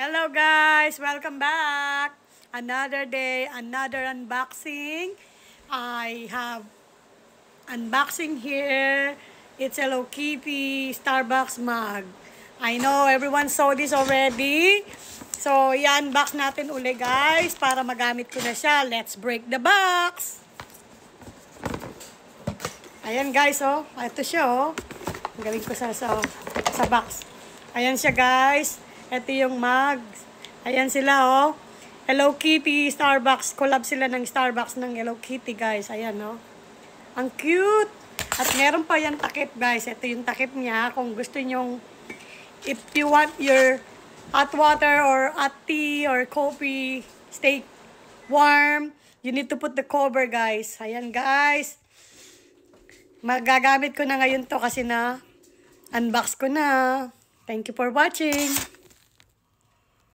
Hello guys! Welcome back! Another day, another unboxing. I have unboxing here. It's Hello Kitty Starbucks mug. I know everyone saw this already. So, i-unbox natin uli guys para magamit ko na siya. Let's break the box! Ayan guys, oh. Ito siya, oh. Ang galing ko sa box. Ayan siya guys. Ito yung mugs. Ayan sila, oh. Hello Kitty, Starbucks. Collab sila ng Starbucks ng Hello Kitty, guys. Ayan, oh. Ang cute. At meron pa yan takip, guys. Ito yung takip niya. Kung gusto nyong, if you want your hot water or hot tea or coffee, stay warm, you need to put the cover, guys. Ayan, guys. Magagamit ko na ngayon to kasi na unbox ko na. Thank you for watching.